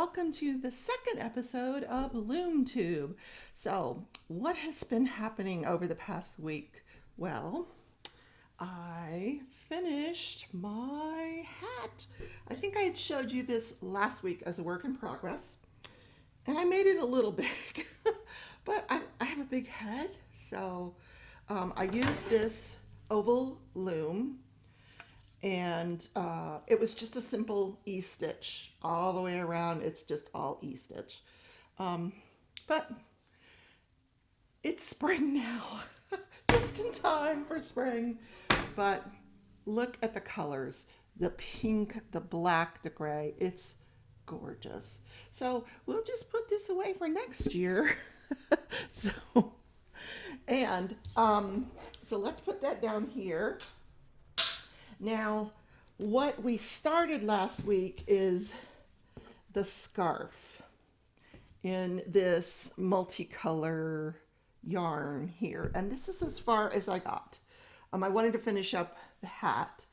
welcome to the second episode of LoomTube. So, what has been happening over the past week? Well, I finished my hat. I think I had showed you this last week as a work in progress, and I made it a little big, but I have a big head, so I used this oval loom. And it was just a simple E-stitch all the way around. It's just all E-stitch. But it's spring now, just in time for spring. But look at the colors, the pink, the black, the gray. It's gorgeous. So we'll just put this away for next year. So let's put that down here. Now, what we started last week is the scarf in this multicolor yarn here. And this is as far as I got. I wanted to finish up the hat.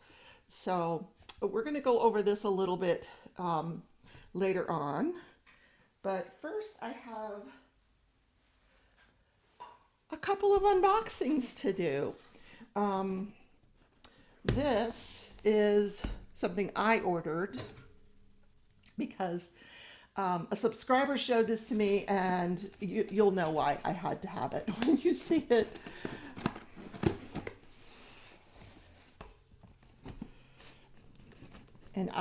So we're going to go over this a little bit later on. But first I have a couple of unboxings to do. This is something I ordered because a subscriber showed this to me, and you'll know why I had to have it when you see it. And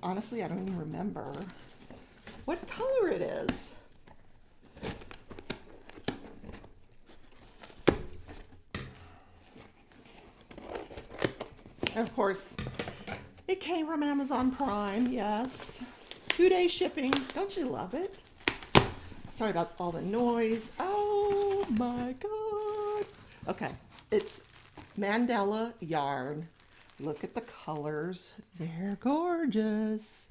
honestly, I don't even remember what color it is. Of course, it came from Amazon Prime, yes. 2-day shipping. Don't you love it? Sorry about all the noise. Oh my God. Okay, it's Mandala yarn. Look at the colors. They're gorgeous.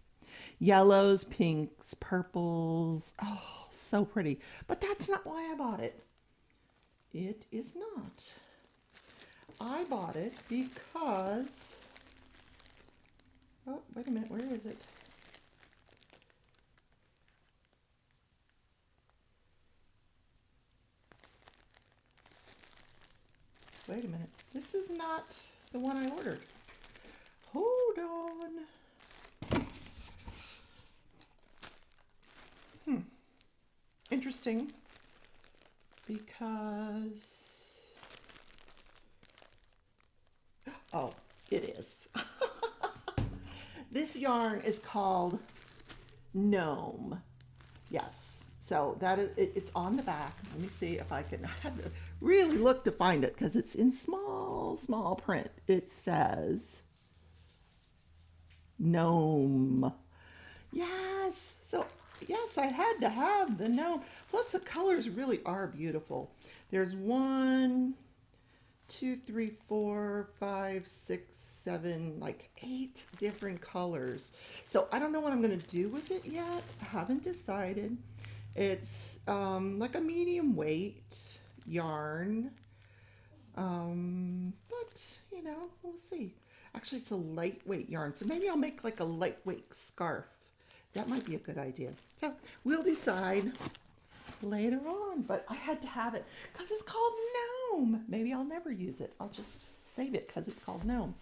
Yellows, pinks, purples. Oh, so pretty. But that's not why I bought it. It is not. I bought it because, oh, wait a minute, where is it? Wait a minute, this is not the one I ordered. Hold on. Interesting, because oh, it is. This yarn is called Gnome. Yes. So that is it's on the back. Let me see if I can. I had to really look to find it because it's in small print. It says Gnome. Yes. So yes, I had to have the gnome. Plus the colors really are beautiful. There's 1, 2, 3, 4, 5, 6, 7, like 8 different colors. So I don't know what I'm going to do with it yet. I haven't decided. It's like a medium weight yarn. But, you know, we'll see. Actually, it's a lightweight yarn. So maybe I'll make like a lightweight scarf. That might be a good idea. So we'll decide later on, but I had to have it because it's called Gnome. Maybe I'll never use it. I'll just save it because it's called Gnome.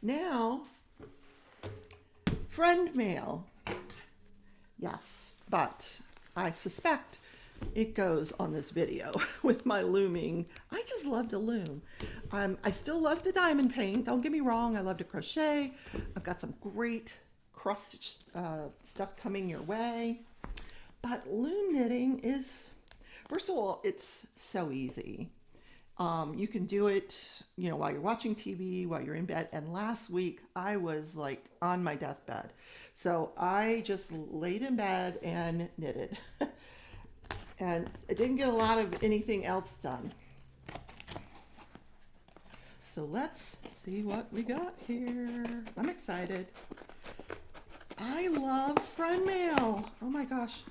Now, friend mail. Yes, but I suspect it goes on this video with my looming. I just love to loom. I still love to diamond paint. Don't get me wrong. I love to crochet. I've got some great cross-stitch stuff coming your way. But loom knitting is, first of all, it's so easy. You can do it, you know, while you're watching TV, while you're in bed. And last week I was like on my deathbed. So I just laid in bed and knitted. And I didn't get a lot of anything else done. So let's see what we got here. I'm excited. I love friend mail. Oh my gosh.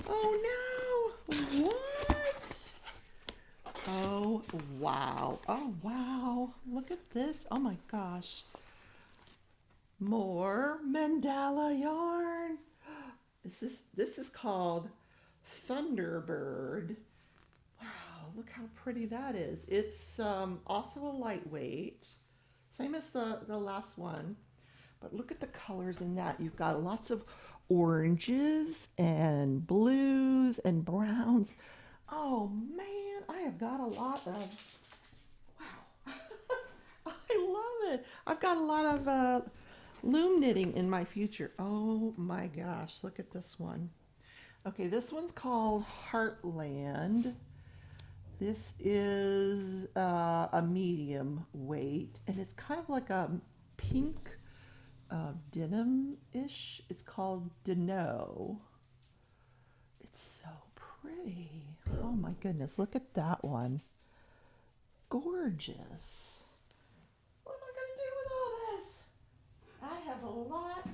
Oh no. What? Oh wow. Oh wow. Look at this. Oh my gosh. More mandala yarn. This is called Thunderbird. Wow, look how pretty that is. It's also a lightweight, same as the last one. But look at the colors in that. You've got lots of oranges and blues and browns. Oh man, I have got a lot of, wow. I love it. I've got a lot of loom knitting in my future. Oh my gosh, look at this one. Okay, this one's called Heartland. This is a medium weight, and it's kind of like a pink denim-ish. It's called Deno. It's so pretty. Oh my goodness, look at that one. Gorgeous. What am I going to do with all this? I have a lot.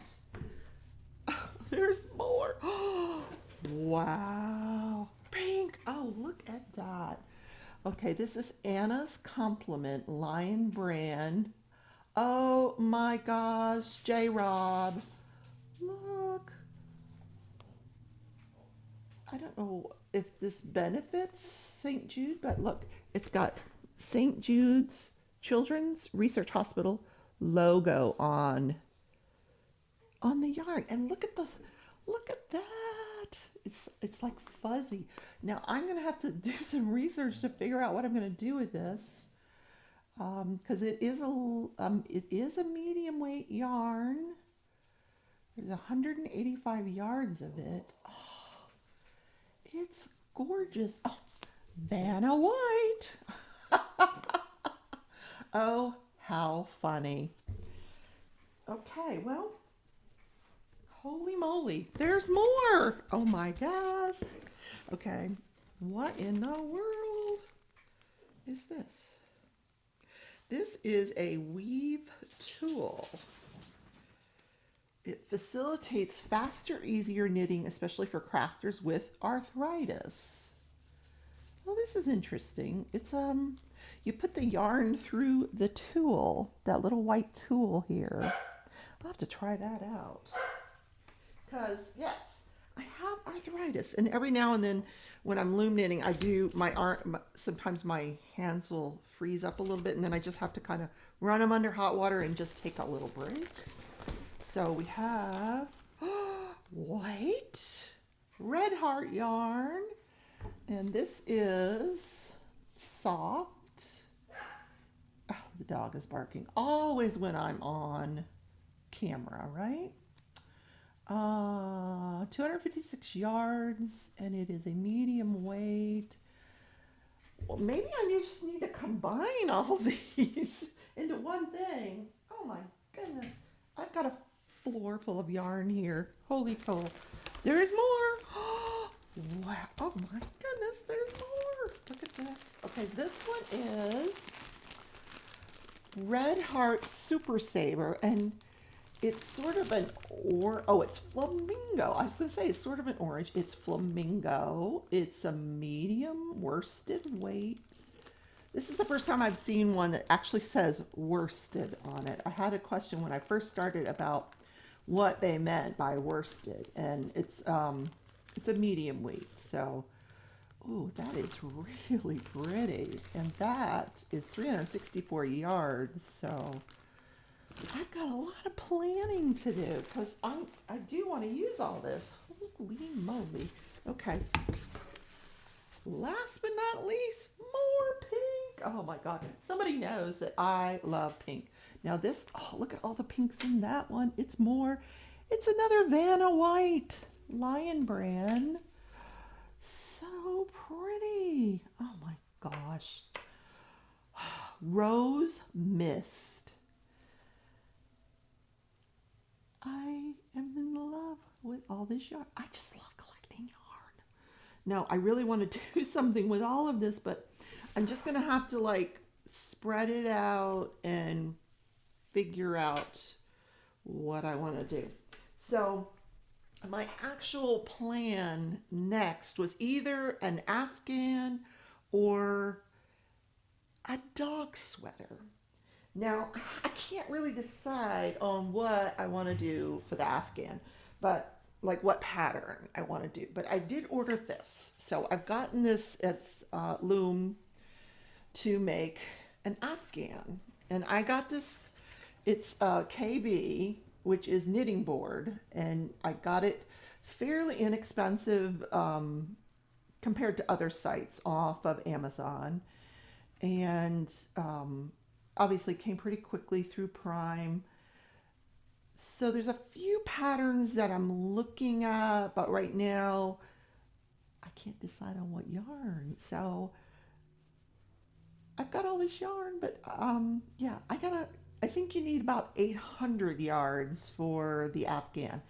There's more. Wow. Pink. Oh, look at that. Okay, this is Anna's Compliment Lion Brand. Oh my gosh, J. Rob. Look. I don't know if this benefits St. Jude, but look, it's got St. Jude's Children's Research Hospital logo on the yarn. And look at that. It's like fuzzy. Now I'm gonna have to do some research to figure out what I'm gonna do with this. Because it is a medium weight yarn. There's 185 yards of it. Oh, it's gorgeous. Oh, Vanna White. Oh, how funny. Okay, well, holy moly, there's more. Oh my gosh. Okay, what in the world is this? This is a weave tool. It facilitates faster, easier knitting, especially for crafters with arthritis. Well, this is interesting. It's you put the yarn through the tool, that little white tool here. I'll have to try that out. Because yes, I have arthritis, and every now and then when I'm loom knitting, I do sometimes my hands will freeze up a little bit, and then I just have to kind of run them under hot water and just take a little break. So we have white red heart yarn, and this is soft. Oh, the dog is barking always when I'm on camera, right? 256 yards, and it is a medium weight. Well, maybe I just need to combine all these into one thing. Oh my goodness. I've got a floor full of yarn here. Holy cow. There's more. Wow. Oh my goodness, there's more. Look at this. Okay, this one is Red Heart Super Saver, and it's sort of it's flamingo. I was going to say it's sort of an orange. It's flamingo. It's a medium worsted weight. This is the first time I've seen one that actually says worsted on it. I had a question when I first started about what they meant by worsted, and it's a medium weight. So, ooh, that is really pretty, and that is 364 yards. So I've got a lot of planning to do because I do want to use all this. Holy moly. Okay. Last but not least, more pink. Oh my God. Somebody knows that I love pink. Now this, oh, look at all the pinks in that one. It's another Vanna White Lion Brand. So pretty. Oh my gosh. Rose Mist. I am in love with all this yarn. I just love collecting yarn. Now, I really want to do something with all of this, but I'm just going to have to like spread it out and figure out what I want to do. So my actual plan next was either an Afghan or a dog sweater. Now, I can't really decide on what I want to do for the Afghan, but like what pattern I want to do. But I did order this. So I've gotten this, it's Loom, to make an Afghan. And I got this, it's KB, which is knitting board. And I got it fairly inexpensive compared to other sites off of Amazon. And obviously came pretty quickly through Prime. So there's a few patterns that I'm looking at, but right now I can't decide on what yarn. So I've got all this yarn, but yeah, I think you need about 800 yards for the Afghan.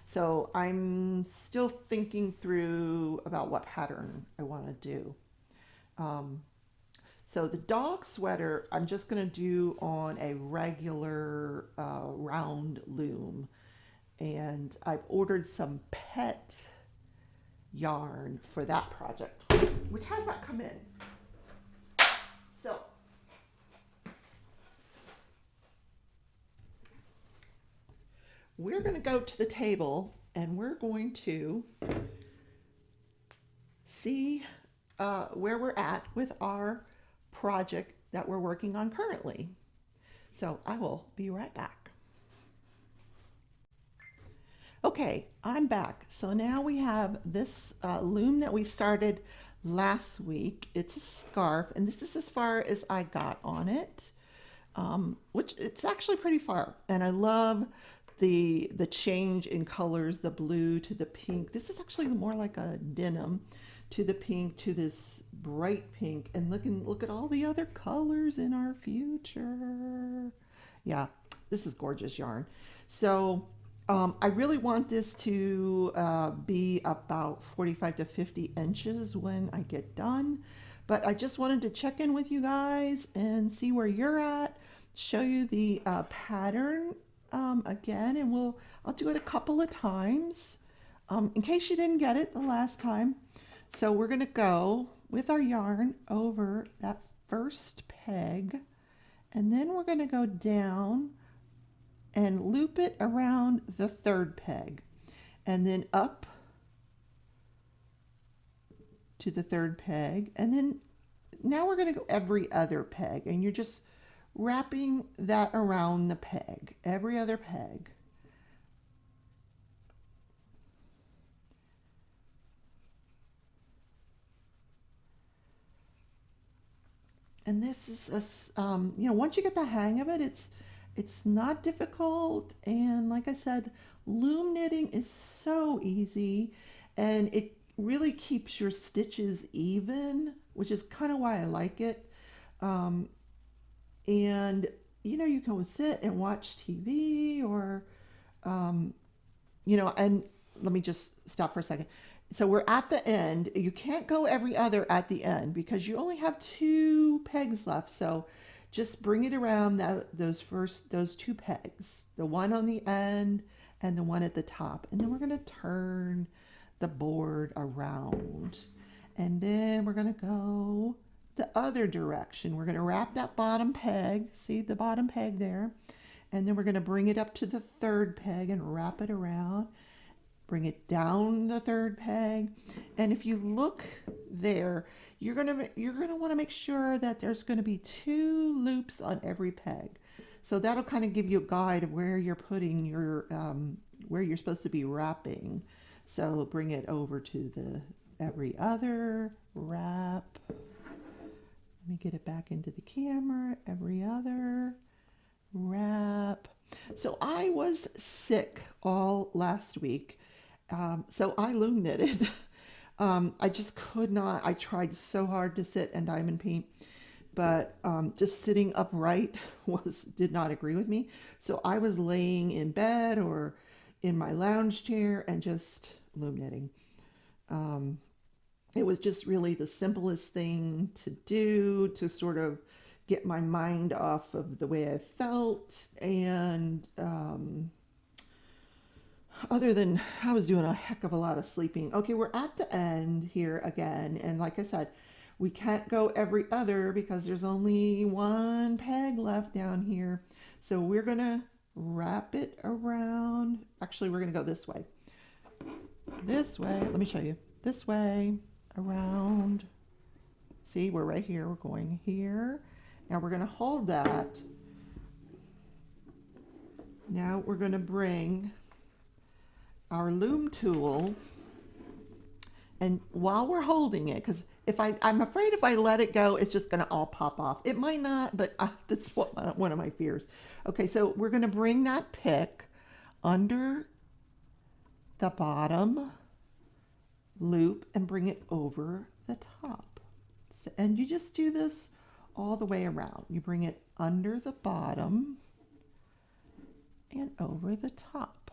So I'm still thinking through about what pattern I want to do. So the dog sweater, I'm just going to do on a regular round loom. And I've ordered some pet yarn for that project, which has not come in. So we're going to go to the table and we're going to see where we're at with our project that we're working on currently. So I will be right back. Okay, I'm back. So now we have this loom that we started last week. It's a scarf, and this is as far as I got on it, which it's actually pretty far. And I love the change in colors, the blue to the pink. This is actually more like a denim, to the pink, to this bright pink, and look at all the other colors in our future. Yeah, this is gorgeous yarn. So I really want this to be about 45 to 50 inches when I get done, but I just wanted to check in with you guys and see where you're at, show you the pattern again, and I'll do it a couple of times in case you didn't get it the last time. So we're going to go with our yarn over that first peg, and then we're going to go down and loop it around the third peg, and then up to the third peg, and then now we're going to go every other peg, and you're just wrapping that around the peg, every other peg. And this is once you get the hang of it, it's not difficult. And like I said, loom knitting is so easy, and it really keeps your stitches even, which is kind of why I like it. And you can sit and watch TV or and let me just stop for a second. So we're at the end. You can't go every other at the end because you only have 2 pegs left. So just bring it around those 2 pegs, the one on the end and the one at the top. And then we're going to turn the board around. And then we're going to go the other direction. We're going to wrap that bottom peg. See the bottom peg there? And then we're going to bring it up to the third peg and wrap it around. Bring it down the third peg, and if you look there, you're gonna want to make sure that there's going to be 2 loops on every peg. So that'll kind of give you a guide of where you're putting your where you're supposed to be wrapping. So bring it over to the every other, wrap. Let me get it back into the camera. Every other, wrap. So I was sick all last week. So I loom knitted. I just could not. I tried so hard to sit and diamond paint, but just sitting upright did not agree with me. So I was laying in bed or in my lounge chair and just loom knitting. It was just really the simplest thing to do to sort of get my mind off of the way I felt, and other than I was doing a heck of a lot of sleeping. Okay, we're at the end here again, and like I said, we can't go every other because there's only 1 peg left down here. So we're gonna wrap it around. Actually, we're gonna go this way. this way. Let me show you. This way, around. See, we're right here. We're going here. Now we're going to hold that. Now we're going to bring our Loom tool, and while we're holding it, because I'm afraid if I let it go, it's just going to all pop off. It might not, but that's one of my fears. Okay, so we're going to bring that pick under the bottom loop and bring it over the top. And you just do this all the way around. You bring it under the bottom and over the top.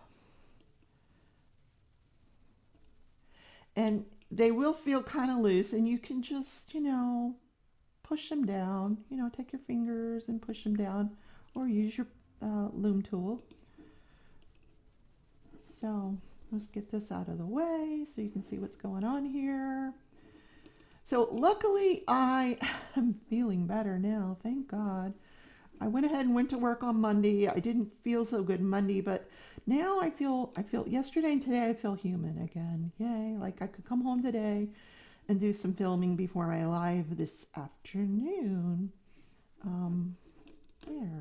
And they will feel kind of loose, and you can just, push them down. Take your fingers and push them down, or use your Loom tool. So let's get this out of the way so you can see what's going on here. So luckily I am feeling better now, thank God. I went ahead and went to work on Monday. I didn't feel so good Monday, but now I feel yesterday and today I feel human again. Yay, like I could come home today and do some filming before my live this afternoon.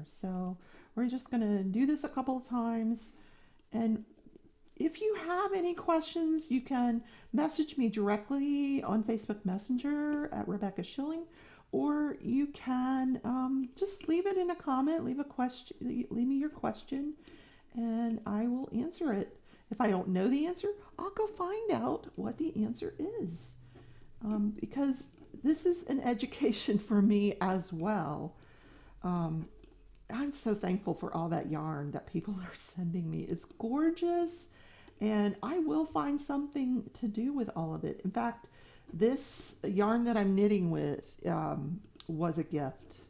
So we're just gonna do this a couple of times, and if you have any questions, you can message me directly on Facebook Messenger at Rebecca Schilling, or you can just leave it in a comment, leave me your question, and I will answer it. If I don't know the answer, I'll go find out what the answer is, because this is an education for me as well. I'm so thankful for all that yarn that people are sending me. It's gorgeous, and I will find something to do with all of it. In fact, this yarn that I'm knitting with was a gift,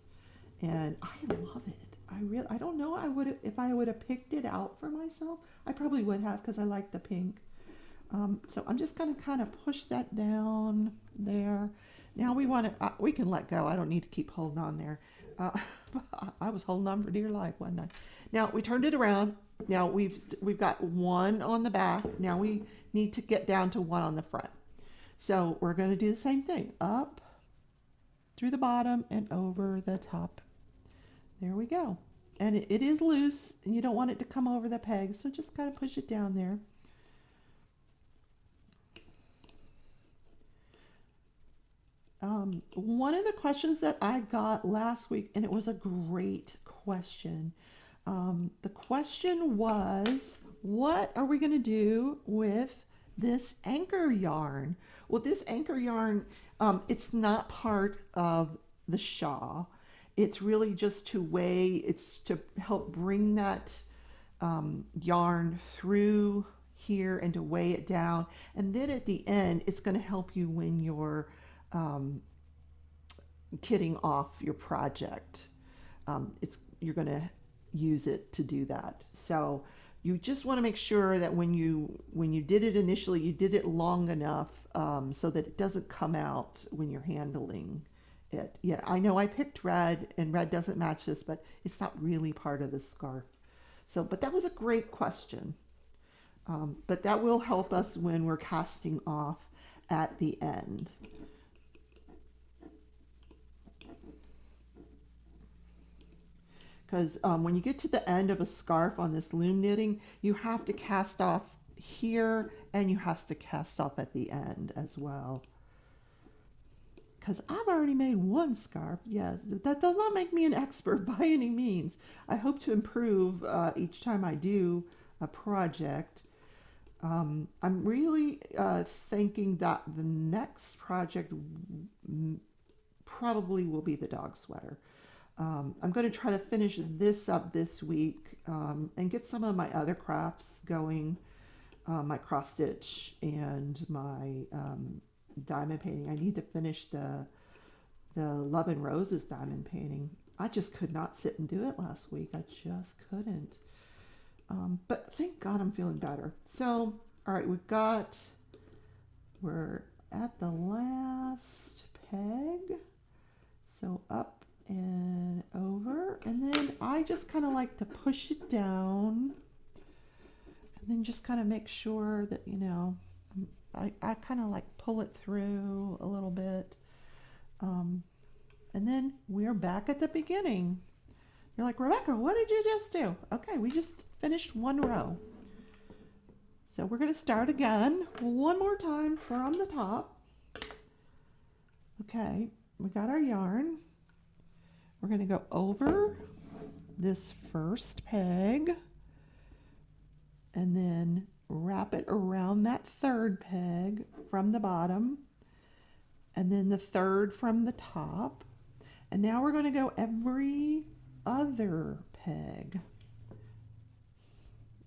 and I love it. I don't know if I would have picked it out for myself. I probably would have, because I like the pink. So I'm just going to kind of push that down there. Now we can let go. I don't need to keep holding on there. I was holding on for dear life, wasn't I? Now we turned it around. Now we've got one on the back. Now we need to get down to one on the front. So we're going to do the same thing. Up through the bottom and over the top. There we go. And it is loose, and you don't want it to come over the peg, so just kind of push it down there. One of the questions that I got last week, and it was a great question. The question was, what are we going to do with this anchor yarn? Well, this anchor yarn, it's not part of the shawl. It's really just it's to help bring that yarn through here and to weigh it down. And then at the end, it's going to help you when you're kitting off your project. You're going to use it to do that. So you just want to make sure that when you did it initially, you did it long enough so that it doesn't come out when you're handling it. Yeah, I know I picked red, and red doesn't match this, but it's not really part of the scarf. So, but that was a great question. But that will help us when we're casting off at the end. Because when you get to the end of a scarf on this loom knitting, you have to cast off here, and you have to cast off at the end as well. Because I've already made one scarf. Yeah, that does not make me an expert by any means. I hope to improve each time I do a project. I'm really thinking that the next project probably will be the dog sweater. I'm going to try to finish this up this week and get some of my other crafts going, my cross stitch and my diamond painting. I need to finish the Love and Roses diamond painting. I just could not sit and do it last week. I just couldn't. But thank God I'm feeling better. So, all right, we're at the last peg. So up and over, and then I just kind of like to push it down, and then just kind of make sure that, I kind of like pull it through a little bit. And then we're back at the beginning. You're like, Rebecca, what did you just do? Okay, we just finished one row. So we're going to start again one more time from the top. Okay, we got our yarn. We're going to go over this first peg and then wrap it around that third peg from the bottom and then the third from the top. And now we're going to go every other peg.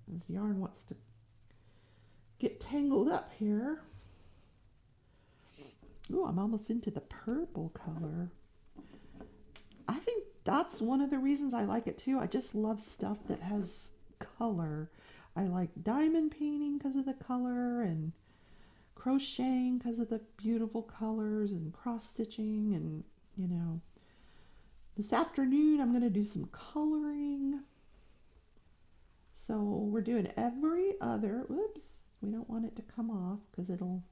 This yarn wants to get tangled up here. Ooh, I'm almost into the purple color. I think that's one of the reasons I like it too. I just love stuff that has color. I like diamond painting because of the color, and crocheting because of the beautiful colors, and cross stitching, and you know. This afternoon I'm going to do some coloring. So we're doing every other, oops, we don't want it to come off because it'll,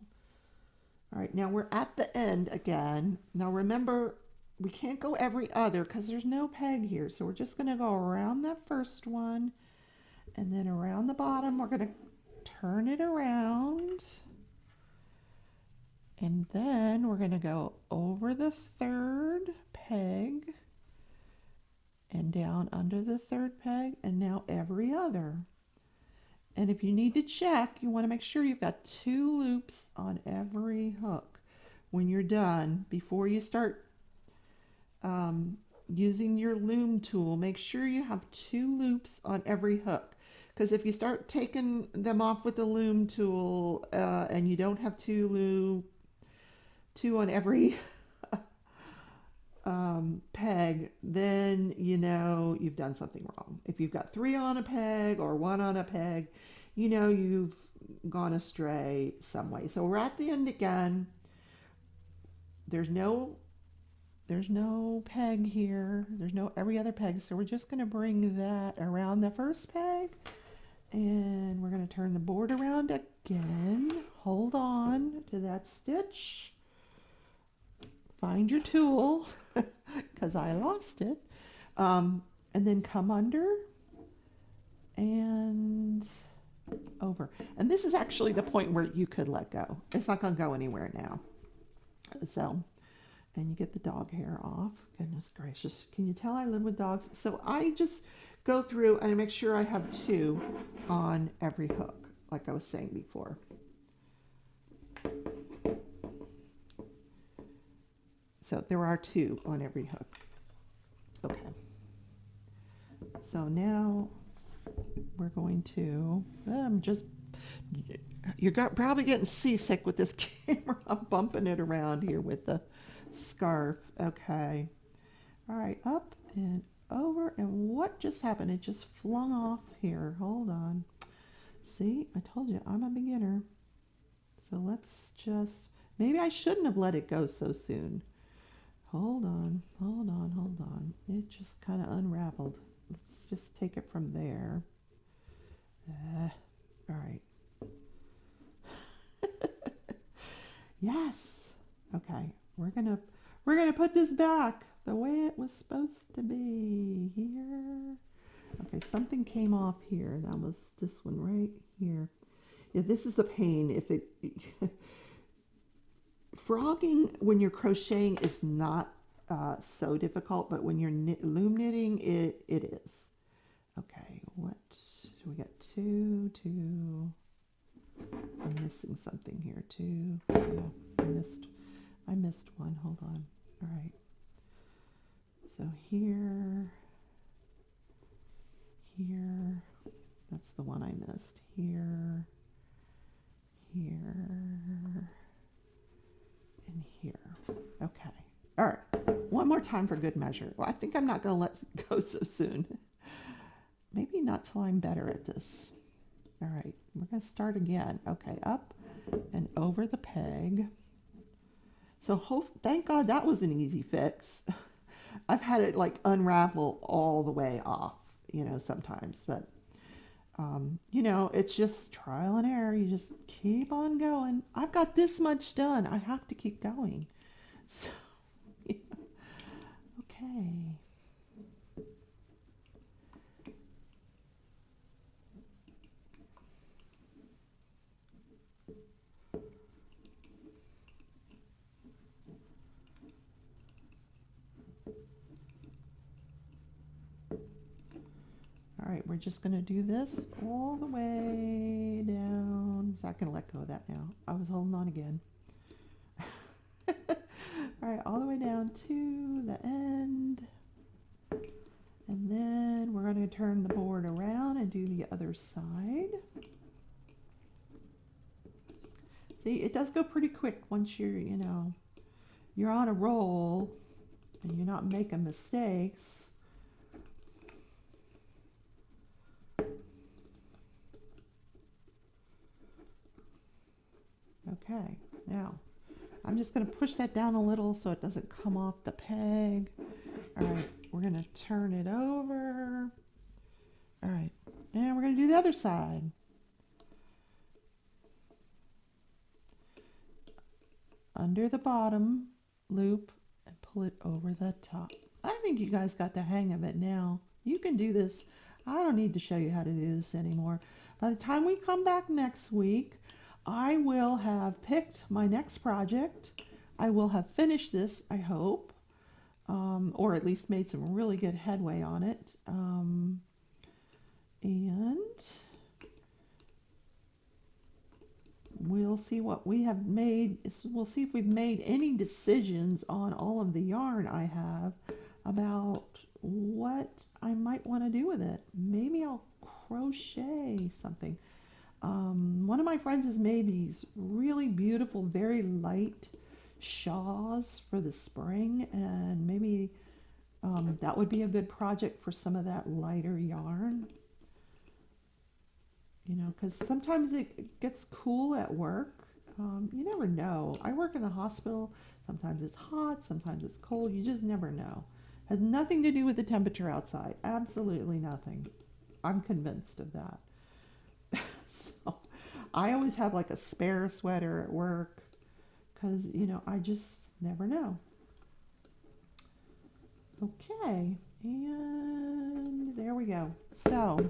all right, now we're at the end again. Now remember, we can't go every other because there's no peg here. So we're just going to go around that first one and then around the bottom. We're going to turn it around. And then we're going to go over the third peg and down under the third peg, and now every other. And if you need to check, you want to make sure you've got 2 loops on every hook when you're done. Before you start using your loom tool, make sure you have 2 loops on every hook. Because if you start taking them off with the loom tool and you don't have 2 on every peg, then you know you've done something wrong. If you've got 3 on a peg or 1 on a peg, you know you've gone astray some way. So we're at the end again. There's no peg here. There's no every other peg. So we're just going to bring that around the first peg, and we're going to turn the board around again. Hold on to that stitch. Find your tool because I lost it, and then come under and over. And this is actually the point where you could let go. It's not going to go anywhere now. So, and you get the dog hair off. Goodness gracious, can you tell I live with dogs? So I just go through and I make sure I have 2 on every hook, like I was saying before. So there are 2 on every hook. Okay. So now we're going to, you're probably getting seasick with this camera. I'm bumping it around here with the scarf. Okay. All right, up and over. And what just happened? It just flung off here. Hold on. See, I told you I'm a beginner. So let's just, maybe I shouldn't have let it go so soon. Hold on. It just kind of unraveled. Let's just take it from there. All right. Yes. Okay. We're gonna put this back the way it was supposed to be here. Okay. Something came off here. That was this one right here. Yeah. This is the pain. If it. Frogging when you're crocheting is not so difficult, but when you're loom knitting, it is. Okay, what? We got 2. I'm missing something here too. Yeah, I missed one. Hold on. All right. So here. That's the one I missed. Here. And here. Okay. All right. One more time for good measure. Well, I think I'm not going to let it go so soon. Maybe not till I'm better at this. All right. We're going to start again. Okay. Up and over the peg. So thank God that was an easy fix. I've had it like unravel all the way off, sometimes, but You know, it's just trial and error. You just keep on going. I've got this much done. I have to keep going. So, yeah. Okay. All right, we're just going to do this all the way down. So I can let go of that now. I was holding on again. All right, all the way down to the end. And then we're going to turn the board around and do the other side. See, it does go pretty quick once you're on a roll and you're not making mistakes. Okay, now I'm just going to push that down a little so it doesn't come off the peg. All right, we're going to turn it over. All right, and we're going to do the other side. Under the bottom loop and pull it over the top. I think you guys got the hang of it now. You can do this. I don't need to show you how to do this anymore. By the time we come back next week, I will have picked my next project. I will have finished this, I hope, or at least made some really good headway on it. And we'll see what we have made. We'll see if we've made any decisions on all of the yarn I have about what I might want to do with it. Maybe I'll crochet something. One of my friends has made these really beautiful, very light shawls for the spring, and maybe that would be a good project for some of that lighter yarn. You know, because sometimes it gets cool at work. You never know. I work in the hospital. Sometimes it's hot, sometimes it's cold. You just never know. Has nothing to do with the temperature outside. Absolutely nothing. I'm convinced of that. So I always have like a spare sweater at work because, you know, I just never know. Okay, and there we go. So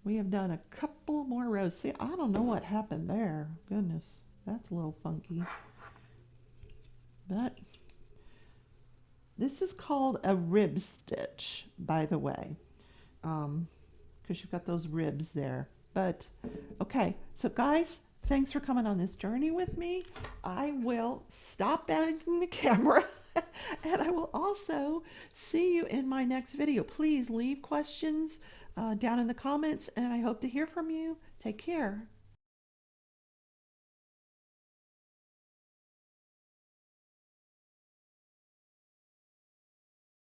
we have done a couple more rows. See, I don't know what happened there. Goodness, that's a little funky. But this is called a rib stitch, by the way, because you've got those ribs there. But okay, so guys, thanks for coming on this journey with me. I will stop banging the camera. And I will also see you in my next video. Please leave questions down in the comments, and I hope to hear from you. Take care.